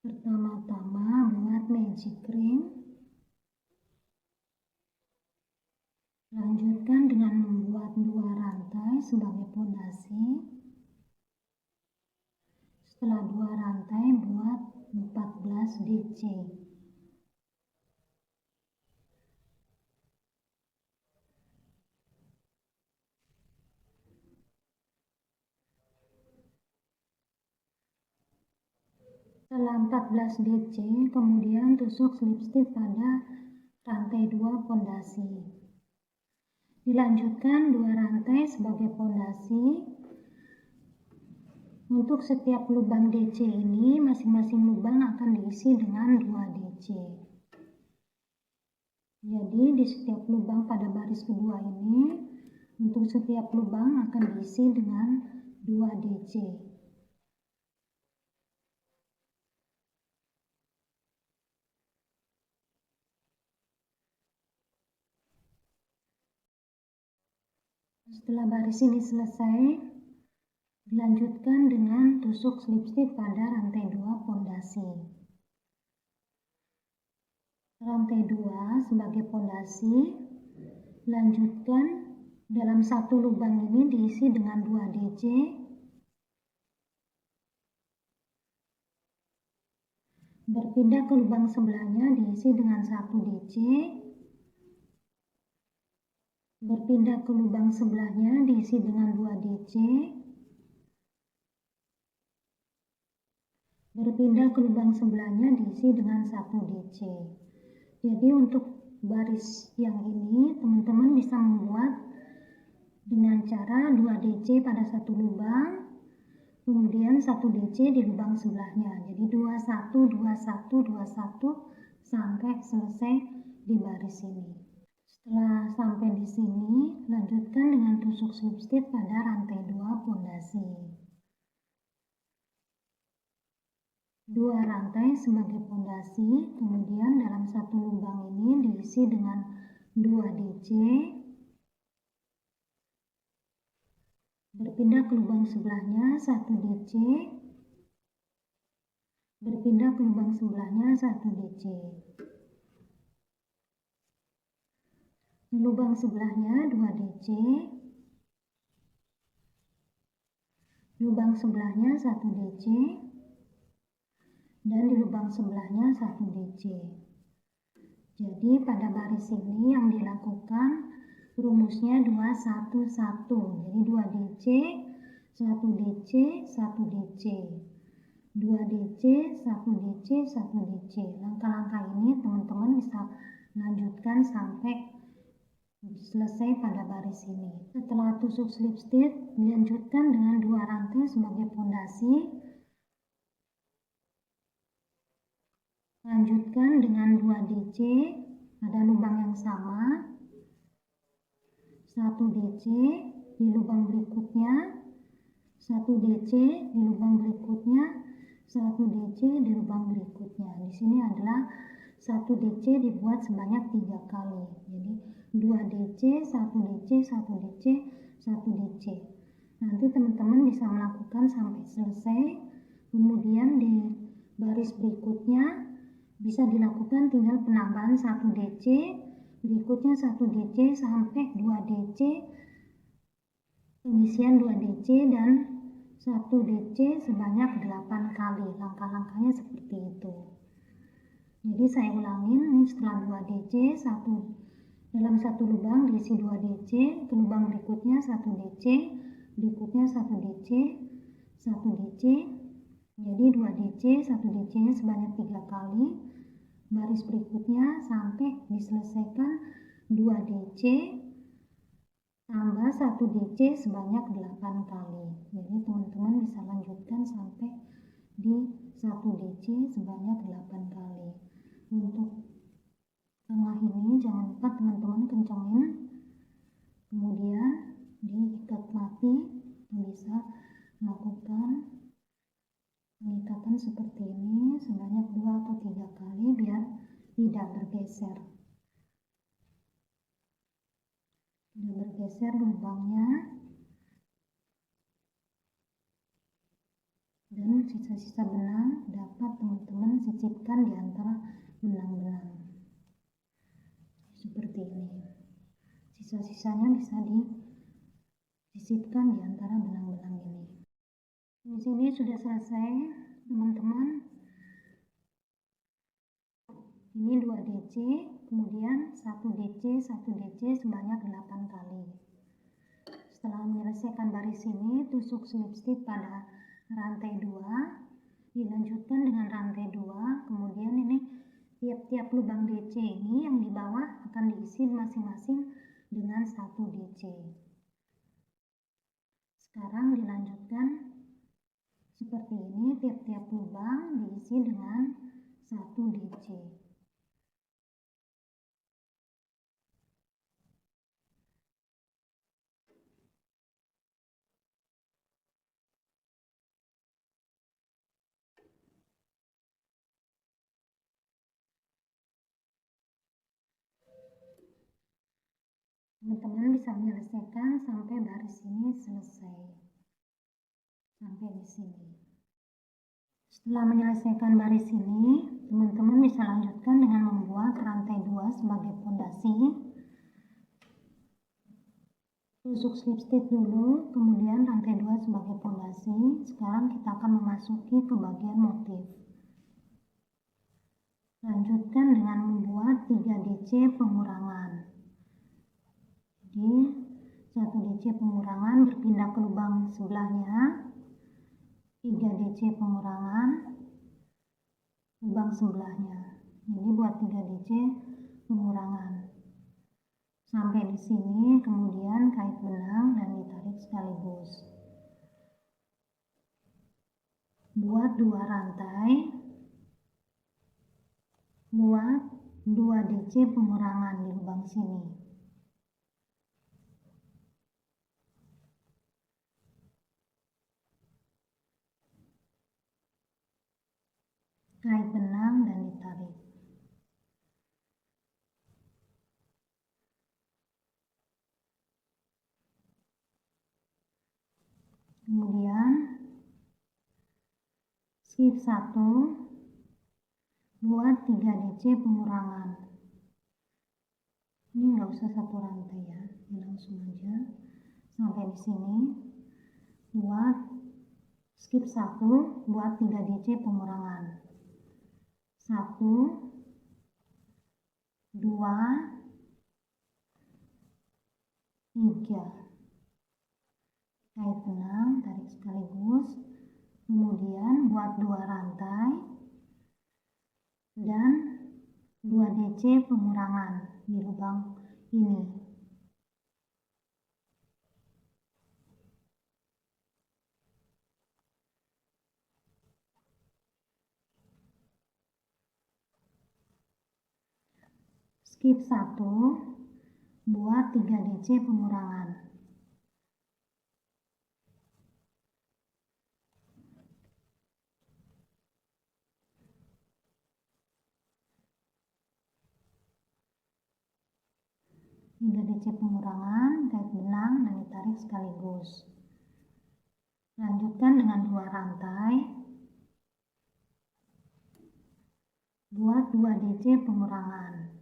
Pertama-tama buat magic ring. Lanjutkan dengan membuat 2 rantai sebagai pondasi. Setelah 2 rantai buat 14 DC. Setelah 14 DC, kemudian tusuk slip stitch pada rantai 2 pondasi. Dilanjutkan 2 rantai sebagai pondasi. Untuk setiap lubang DC ini, masing-masing lubang akan diisi dengan 2 DC. Jadi di setiap lubang pada baris kedua ini, untuk setiap lubang akan diisi dengan 2 DC. Setelah baris ini selesai, dilanjutkan dengan tusuk slip stitch pada rantai 2 pondasi. Rantai 2 sebagai pondasi, lanjutkan dalam satu lubang ini diisi dengan 2 DC. Berpindah ke lubang sebelahnya diisi dengan 1 DC. Berpindah ke lubang sebelahnya diisi dengan 2 DC. Berpindah ke lubang sebelahnya diisi dengan 1 DC. Jadi untuk baris yang ini teman-teman bisa membuat dengan cara 2 DC pada satu lubang, kemudian 1 DC di lubang sebelahnya. Jadi 21, 21, 21 sampai selesai di baris ini. Setelah sampai di sini, lanjutkan dengan tusuk slip stitch pada rantai 2 pondasi. 2 rantai sebagai pondasi, kemudian dalam satu lubang ini diisi dengan 2 DC. Berpindah ke lubang sebelahnya 1 DC. Berpindah ke lubang sebelahnya 1 DC. Di lubang sebelahnya 2 DC. Lubang sebelahnya 1 DC. Dan di lubang sebelahnya 1 DC. Jadi pada baris ini yang dilakukan rumusnya 211. Jadi 2 DC, 1 DC, 1 DC. 2 DC, 1 DC, 1 DC. Langkah-langkah ini teman-teman bisa lanjutkan sampai selesai pada baris ini. Setelah tusuk slip stitch, dilanjutkan dengan 2 rantai sebagai pondasi. Lanjutkan dengan 2 DC pada lubang yang sama. 1 DC di lubang berikutnya. 1 DC di lubang berikutnya. 1 DC di lubang berikutnya. Di sini adalah 1 DC dibuat sebanyak 3 kali. Jadi 2 DC, 1 DC, 1 DC, 1 DC. Nanti teman-teman bisa melakukan sampai selesai. Kemudian di baris berikutnya bisa dilakukan tinggal penambahan 1 DC, berikutnya 1 DC sampai 2 DC, pengisian 2 DC dan 1 DC sebanyak 8 kali. Langkah-langkahnya seperti itu. Jadi saya ulangin, ini setelah 2 DC, dalam satu lubang diisi 2 DC, ke lubang berikutnya 1 DC, berikutnya 1 DC, 1 DC, jadi 2 DC, 1 DC-nya sebanyak 3 kali. Baris berikutnya sampai diselesaikan 2 DC tambah 1 DC sebanyak 8 kali. Jadi teman-teman bisa lanjutkan sampai di 1 DC sebanyak 8 kali. Untuk tengah ini jangan lupa teman-teman kencangin, kemudian diikat mati, bisa melakukan pengikatan seperti ini sebanyak 2 atau 3 kali biar tidak bergeser. Tidak bergeser lubangnya dan sisa-sisa benang dapat teman-teman sisipkan di antara benang-benang seperti ini. Sisa-sisanya bisa disisipkan di antara benang-benang ini. Di sini sudah selesai teman-teman. Ini 2 DC, kemudian 1 DC sebanyak 8 kali. Setelah menyelesaikan baris ini, tusuk slip stitch pada rantai 2, dilanjutkan dengan rantai 2, kemudian ini tiap-tiap lubang DC ini yang di bawah akan diisi masing-masing dengan 1 DC. Sekarang dilanjutkan seperti ini, tiap-tiap lubang diisi dengan 1 DC. Teman-teman bisa menyelesaikan sampai baris ini selesai. Sampai di sini. Setelah menyelesaikan baris ini, teman-teman bisa lanjutkan dengan membuat rantai 2 sebagai pondasi. Tusuk slip stitch dulu, kemudian rantai 2 sebagai pondasi. Sekarang kita akan memasuki ke bagian motif. Lanjutkan dengan membuat 3 DC pengurangan. Jadi 1 DC pengurangan berpindah ke lubang sebelahnya, 3 DC pengurangan lubang sebelahnya. Jadi buat 3 DC pengurangan. Sampai di sini, kemudian kait benang dan ditarik sekaligus. Buat 2 rantai, buat 2 DC pengurangan di lubang sini. Kait benang dan ditarik. Kemudian skip 1, buat 3 DC pengurangan. Ini nggak usah 1 rantai ya, ini langsung aja sampai di sini. Buat skip 1, buat 3 DC pengurangan. 1, 2, 3. Kait benang, tarik sekaligus. Kemudian buat 2 rantai dan 2 DC pengurangan di lubang ini. Skip 1, buat 3 DC pengurangan. Tiga DC pengurangan, kait benang dan ditarik sekaligus. Lanjutkan dengan 2 rantai. Buat 2 DC pengurangan.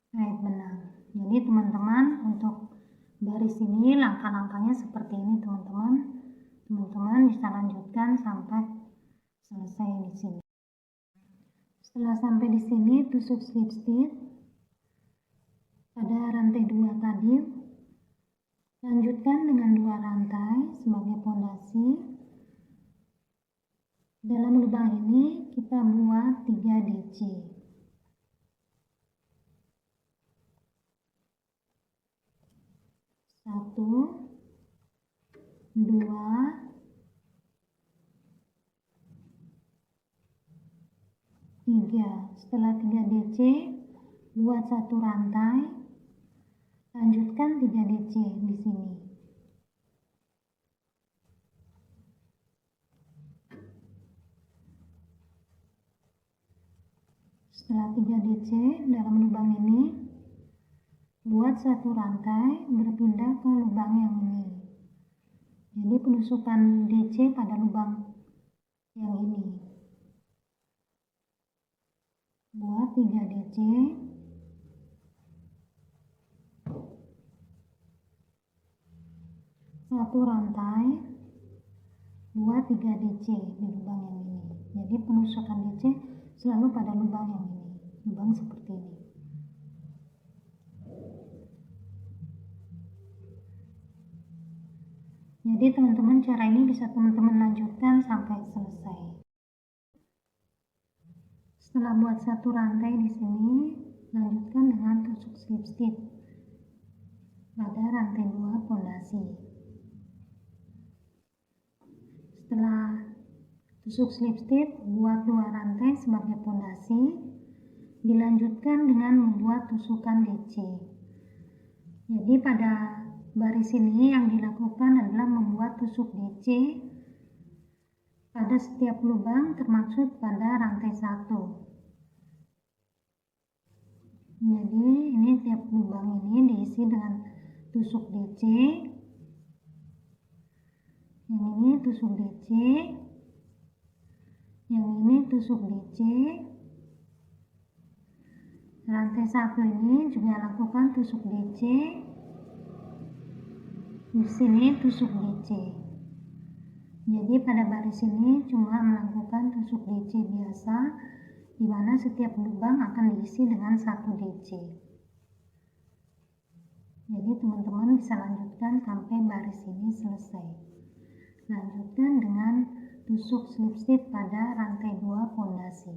Kait benang. Jadi teman-teman, untuk baris ini langkah-langkahnya seperti ini teman-teman. Teman-teman bisa lanjutkan sampai selesai di sini. Setelah sampai di sini, tusuk slip stitch pada rantai 2 tadi. Lanjutkan dengan 2 rantai sebagai pondasi. Dalam lubang ini kita buat 3 DC. 1, 2, 3. Setelah 3 DC, buat 1 rantai, lanjutkan 3 DC di sini. Setelah 3 DC dalam lubang ini, Buat satu rantai berpindah ke lubang yang ini. Jadi penusukan DC pada lubang yang ini. Buat 3 DC. Satu rantai. Buat 3 DC di lubang yang ini. Jadi penusukan DC selalu pada lubang yang ini. Lubang seperti ini. Jadi teman-teman, cara ini bisa teman-teman lanjutkan sampai selesai. Setelah buat satu rantai di sini, lanjutkan dengan tusuk slip stitch pada rantai 2 pondasi. Setelah tusuk slip stitch, buat 2 rantai sebagai pondasi, dilanjutkan dengan membuat tusukan DC. Jadi pada baris ini yang dilakukan adalah membuat tusuk DC pada setiap lubang termasuk pada rantai 1. Jadi ini tiap lubang ini diisi dengan tusuk DC. Yang ini tusuk DC. Yang ini tusuk DC. Rantai 1 ini juga lakukan tusuk DC. Di sini tusuk DC. Jadi pada baris ini cuma melakukan tusuk DC biasa, di mana setiap lubang akan diisi dengan 1 DC. Jadi teman-teman bisa lanjutkan sampai baris ini selesai. Lanjutkan dengan tusuk slip stitch pada rantai 2 pondasi.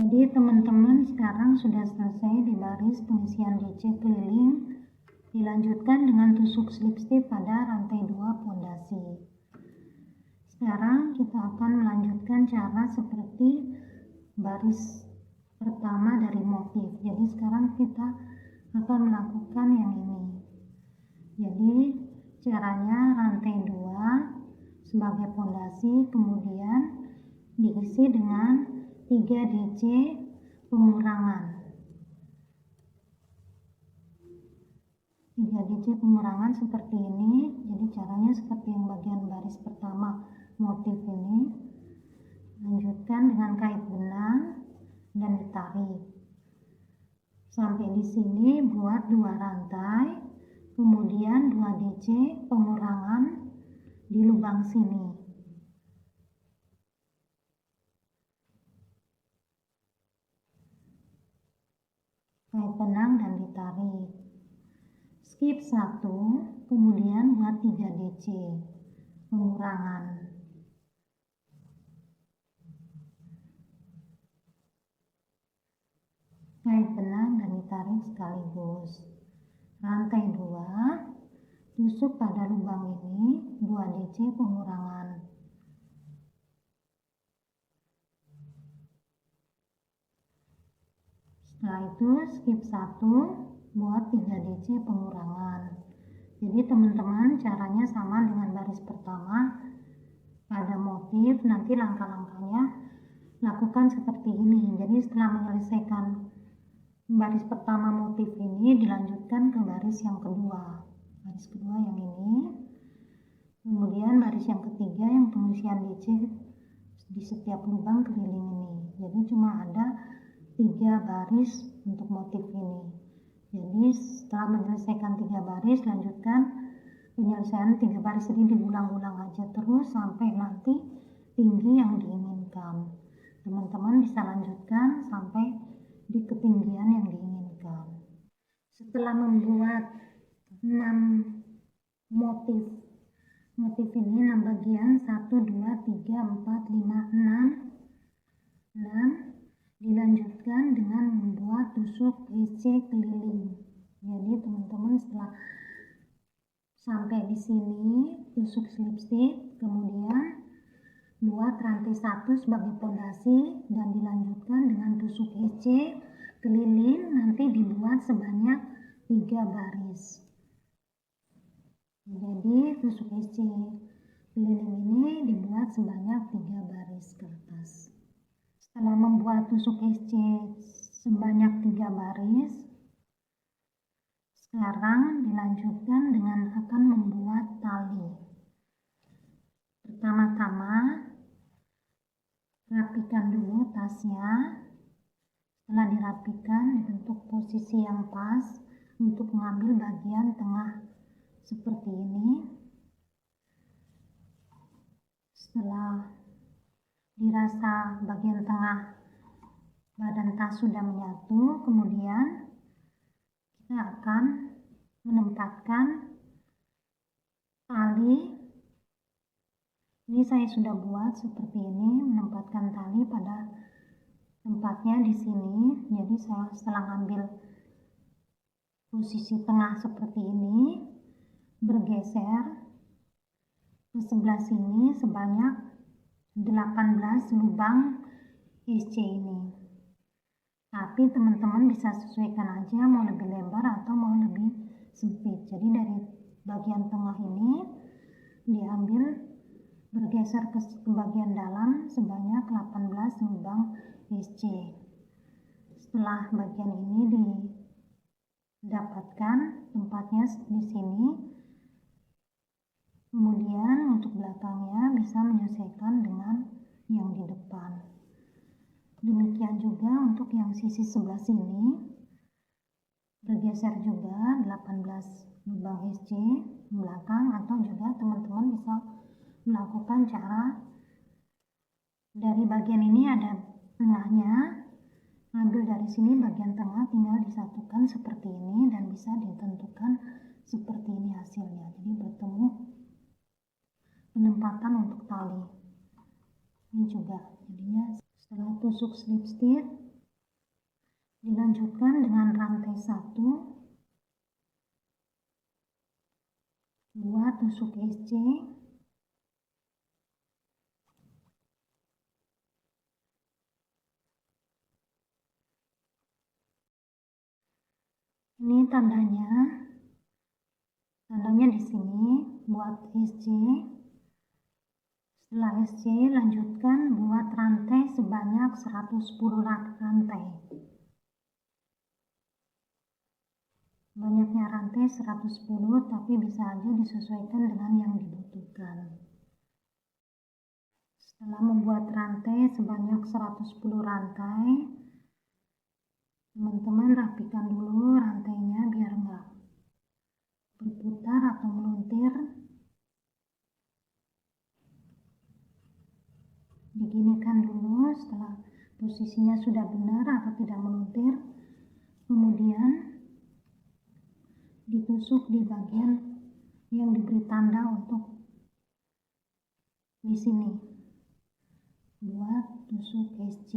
Jadi teman-teman sekarang sudah selesai di baris pengisian DC keliling. Dilanjutkan dengan tusuk slip stitch pada rantai 2 pondasi. Sekarang kita akan melanjutkan cara seperti baris pertama dari motif. Jadi sekarang kita akan melakukan yang ini. Jadi caranya rantai 2 sebagai pondasi, kemudian diisi dengan 3 DC pengurangan. 3 DC pengurangan seperti ini. Jadi caranya seperti yang bagian baris pertama motif ini. Lanjutkan dengan kait benang dan ditarik. Sampai di sini buat 2 rantai, kemudian 2 DC pengurangan di lubang sini. Kait benang dan ditarik. Skip 1, kemudian buat 3 DC pengurangan. Kait benang dan ditarik sekaligus. Rantai 2, tusuk pada lubang ini 2 DC pengurangan. Setelah itu skip 1, buat 3 DC pengurangan. Jadi teman-teman caranya sama dengan baris pertama pada motif. Nanti langkah-langkahnya lakukan seperti ini. Jadi setelah menyelesaikan baris pertama motif ini, dilanjutkan ke baris yang kedua. Baris kedua yang ini. Kemudian baris yang ketiga yang pengisian DC di setiap lubang keliling ini. Jadi cuma ada 3 baris untuk motif ini. Jadi setelah menyelesaikan 3 baris, lanjutkan penyelesaian 3 baris ini diulang-ulang aja terus sampai nanti tinggi yang diinginkan. Teman-teman bisa lanjutkan sampai di ketinggian yang diinginkan. Setelah membuat 6 motif ini 6 bagian, 1, 2, 3, 4, 5, 6, dilanjutkan dengan membuat tusuk DC keliling. Jadi teman-teman setelah sampai di sini tusuk slip stitch, kemudian buat rantai 1 sebagai pondasi dan dilanjutkan dengan tusuk DC keliling. Nanti dibuat sebanyak 3 baris. Jadi tusuk DC keliling ini dibuat sebanyak 3 baris ke atas. Setelah membuat tusuk DC sebanyak 3 baris. Sekarang dilanjutkan dengan akan membuat tali. Pertama-tama rapikan dulu tasnya. Setelah dirapikan, dibentuk posisi yang pas untuk mengambil bagian tengah seperti ini. Setelah dirasa bagian tengah badan tas sudah menyatu, kemudian kita akan menempatkan tali. Ini saya sudah buat seperti ini, menempatkan tali pada tempatnya di sini. Jadi saya setelah ambil posisi tengah seperti ini, bergeser ke sebelah sini sebanyak 18 lubang SC ini. Tapi teman-teman bisa sesuaikan aja mau lebih lebar atau mau lebih sempit. Jadi dari bagian tengah ini diambil, bergeser ke bagian dalam sebanyak 18 lubang SC. Setelah bagian ini didapatkan tempatnya di sini, kemudian untuk belakangnya bisa menyesuaikan dengan yang di depan. Demikian juga untuk yang sisi sebelah sini, bergeser juga 18 lubang SC belakang, atau juga teman-teman bisa melakukan cara dari bagian ini ada tengahnya, ambil dari sini bagian tengah, tinggal disatukan seperti ini dan bisa ditentukan seperti ini hasilnya. Jadi bertemu penempatan untuk tali ini juga. Jadinya setelah tusuk slip stitch, dilanjutkan dengan rantai 1, 2 tusuk SC, ini tandanya di sini buat SC. Setelah SC, lanjutkan buat rantai sebanyak 110 rantai. Banyaknya rantai 110, tapi bisa aja disesuaikan dengan yang dibutuhkan. Setelah membuat rantai sebanyak 110 rantai, teman-teman rapikan dulu rantainya biar enggak berputar atau meluntir. Diginikan dulu setelah posisinya sudah benar atau tidak meluntir, kemudian ditusuk di bagian yang diberi tanda untuk di sini, buat tusuk SC.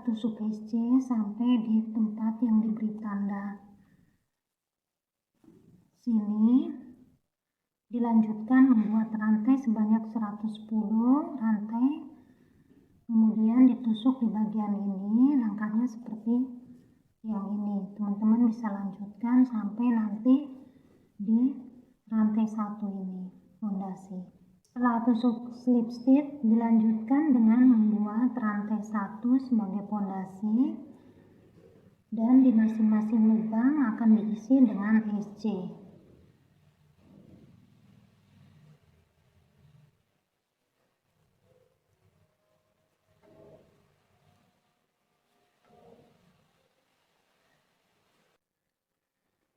Tusuk SC sampai di tempat yang diberi tanda sini. Dilanjutkan membuat rantai sebanyak 110 rantai, kemudian ditusuk di bagian ini. Langkahnya seperti yang ini. Teman-teman bisa lanjutkan sampai nanti di rantai 1 ini, fondasi. Setelah tusuk slip stitch, dilanjutkan dengan membuat rantai 1 sebagai fondasi, dan di masing-masing lubang akan diisi dengan SC.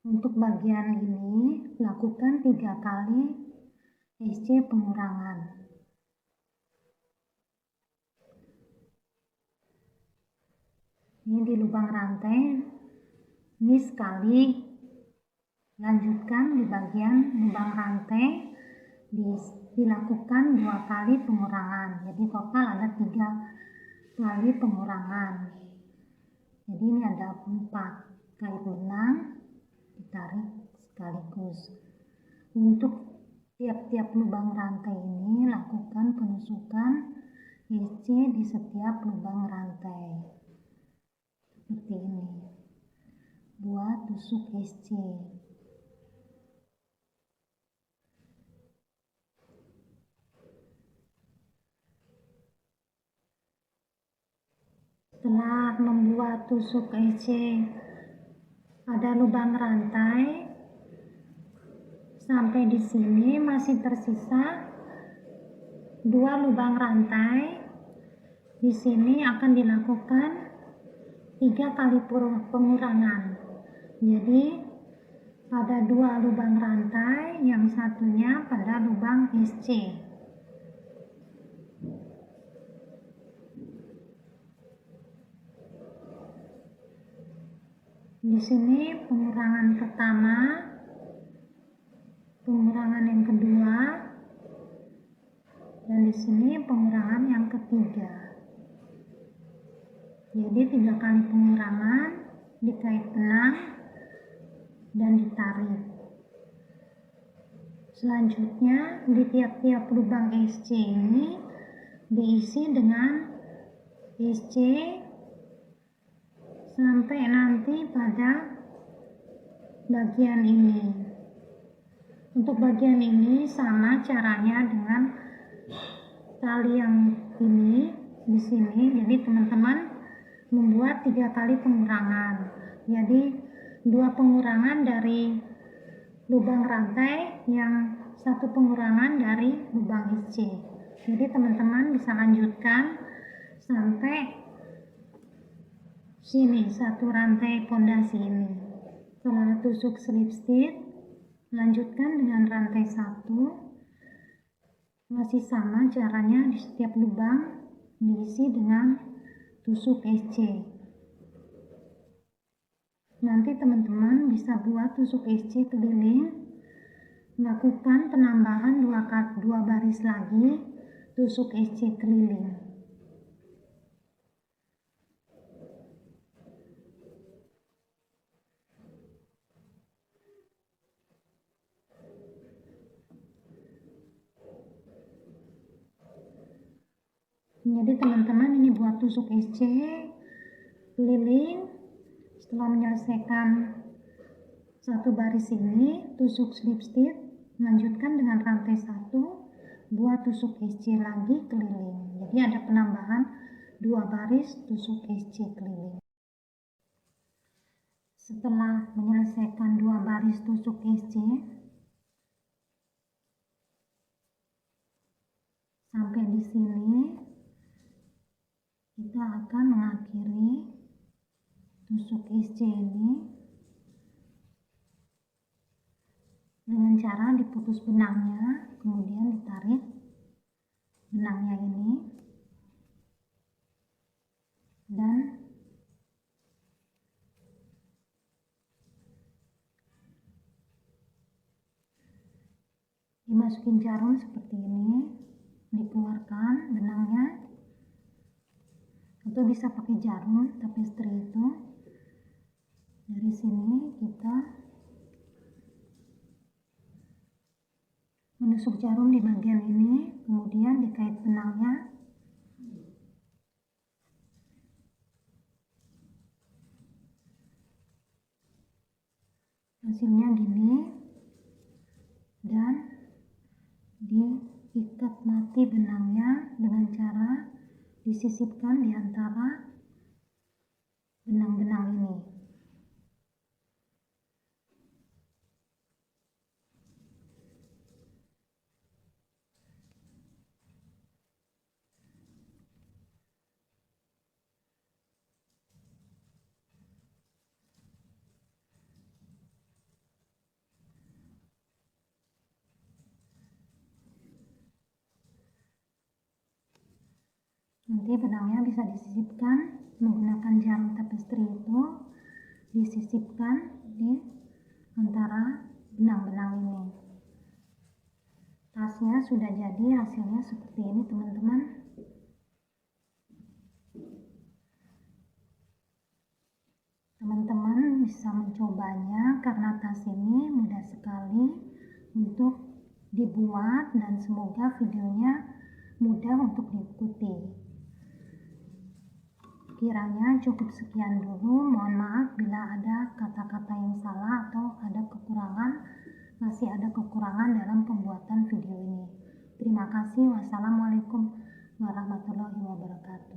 Untuk bagian ini, lakukan 3 kali SC pengurangan. Ini di lubang rantai, ini sekali. Lanjutkan di bagian lubang rantai, dilakukan 2 kali pengurangan. Jadi total ada 3 kali pengurangan. Jadi ini ada 4 kait benang, ditarik sekaligus. Untuk tiap-tiap lubang rantai ini lakukan penusukan SC di setiap lubang rantai seperti ini, buat tusuk SC. Setelah membuat tusuk SC pada lubang rantai, sampai di sini masih tersisa 2 lubang rantai. Di sini akan dilakukan 3 kali pengurangan. Jadi pada 2 lubang rantai, yang satunya pada lubang SC. Di sini pengurangan pertama, pengurangan yang kedua, dan di sini pengurangan yang ketiga. Jadi 3 kali pengurangan, dikait benang dan ditarik. Selanjutnya di tiap-tiap lubang SC ini diisi dengan SC sampai nanti pada bagian ini. Untuk bagian ini sama caranya dengan tali yang ini di sini. Jadi teman-teman membuat 3 kali pengurangan. Jadi 2 pengurangan dari lubang rantai, yang 1 pengurangan dari lubang SC. Jadi teman-teman bisa lanjutkan sampai sini, 1 rantai pondasi ini. Setelah tusuk slip stitch, lanjutkan dengan rantai 1. Masih sama caranya, di setiap lubang diisi dengan tusuk SC. Nanti teman-teman bisa buat tusuk SC keliling, lakukan penambahan 2 baris lagi tusuk SC keliling. Jadi teman-teman ini buat tusuk SC keliling. Setelah menyelesaikan 1 baris ini, tusuk slip stitch, lanjutkan dengan rantai 1, buat tusuk SC lagi keliling. Jadi ada penambahan 2 baris tusuk SC keliling. Setelah menyelesaikan 2 baris tusuk SC sampai di sini, kita akan mengakhiri tusuk SC ini dengan cara diputus benangnya, kemudian ditarik benangnya ini, dan dimasukin jarum seperti ini, dikeluarkan benangnya, atau bisa pakai jarum tapestry itu. Dari sini kita menusuk jarum di bagian ini, kemudian dikait benangnya. Hasilnya gini, dan diikat mati benangnya dengan cara disisipkan di antara benang-benang ini. Nanti benangnya bisa disisipkan menggunakan jarum tapestry itu, disisipkan di antara benang-benang ini. Tasnya sudah jadi, hasilnya seperti ini teman-teman. Teman-teman bisa mencobanya karena tas ini mudah sekali untuk dibuat, dan semoga videonya mudah untuk diikuti. Kiranya cukup sekian dulu. Mohon maaf bila ada kata-kata yang salah atau ada kekurangan, masih ada kekurangan dalam pembuatan video ini. Terima kasih. Wassalamualaikum warahmatullahi wabarakatuh.